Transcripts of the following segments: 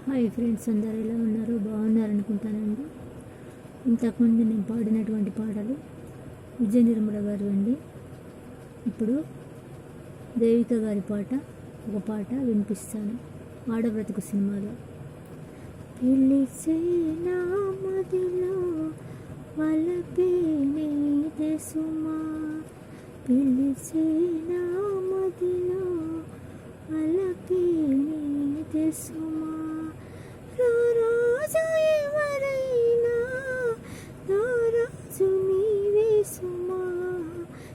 Hi friends, అందరు ఎలా ఉన్నారు? బాగున్నారు అనుకుంటానండి. ఇంతకుముందు నేను పాడినటువంటి పాటలు విజయ నిర్మల గారు అండి. ఇప్పుడు దేవిక గారి ఒక పాట వినిపిస్తాను. ఆడబ్రతుకు సినిమాలో. పిలిచే నా మదిలో వలపే నీదే సుమా, పిలిచే నా మదిలో వలపే నీదే సుమా, రాజు ఎవరైనా రాజు నీవే సుమా,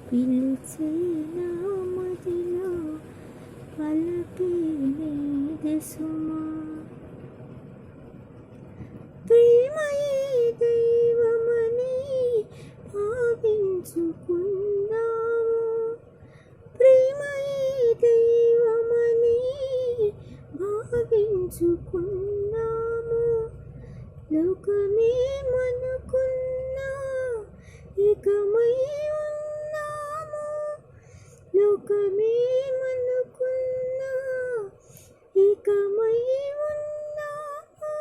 పిలిచే నా మదిలో వలపే నీదే సుమా, ప్రేమయే దైవమని భావించుకున్నాము, ప్రేమయే దైవమని భావించుకున్నాము, లోకమేమనుకున్నా ఏకమై ఉన్నాము, లోకమేమనుకున్నా ఏకమై ఉన్నాము,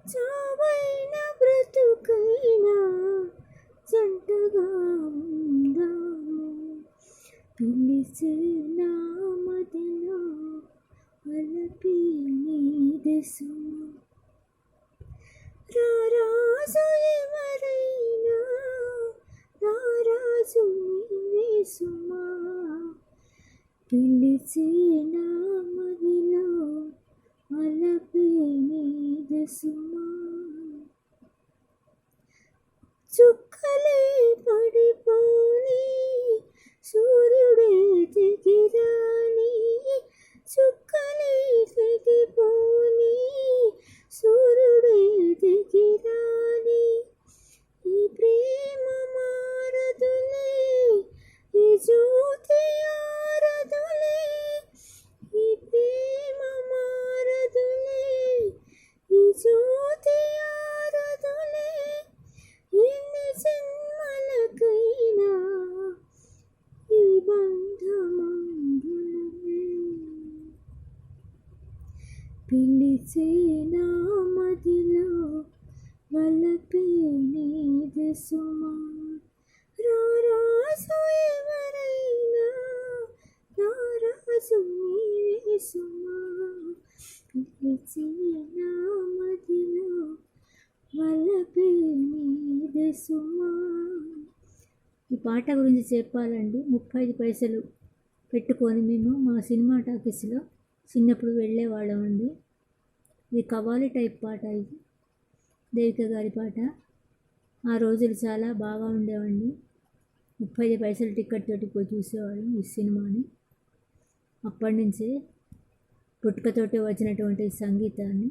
చావైన బ్రతుకైనా జంటగా ఉందాము, పిలిచే నా మదిలో వలపే నీదే సుమా, రాజు ఎవరైనా రాజు నీవే సుమా, పిలిచే నా మదిలో వలపే నీదే సుమా, చుక్కలే పడిపోని సూర్యుడే దిగిరాని, చుక్కలే తెగిపోని సూర్యుడే దిగిరాని, ఈ ప్రేమ మారదులే, ఈ జ్యోతి ఆరదులే, ఈ ప్రేమ మారదులే, ఈ జ్యోతి ఆరదులే, ఎన్ని జన్మలకైనా ఈ బంధమందులే, పిలిచే నా మదిలో వలపే నీదే సుమా, రాజు ఎవరైనా రాజు నీవే సుమా, పిలిచే నా మదిలో వలపే నీదే సుమా. ఈ పాట గురించి చెప్పాలండి. 35 పైసలు పెట్టుకొని మేము మా సినిమా టాకీస్లో చిన్నప్పుడు వెళ్ళేవాళ్ళమండి. ఇది కవ్వాలి టైప్ పాట. ఇది దేవిక గారి పాట. ఆ రోజులు చాలా బాగా ఉండేవండి. 35 పైసలు టికెట్ తోటి పోయి చూసేవాళ్ళం ఈ సినిమాని. అప్పటి నుంచే పుట్టుకతోటి వచ్చినటువంటి సంగీతాన్ని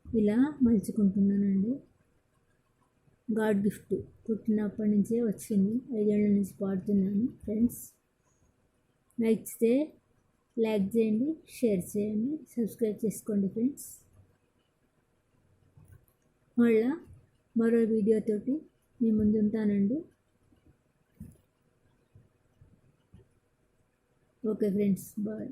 ఇలా మలుచుకుంటున్నానండి. గాడ్ గిఫ్ట్, పుట్టినప్పటి నుంచే వచ్చింది. 5 ఏళ్ళ నుంచి పాడుతున్నాను. ఫ్రెండ్స్, నచ్చితే లైక్ చేయండి, షేర్ చేయండి, సబ్స్క్రైబ్ చేసుకోండి ఫ్రెండ్స్. మళ్ళా మరో వీడియోతోటి మీ ముందు ఉంటానండి. Okay friends, bye.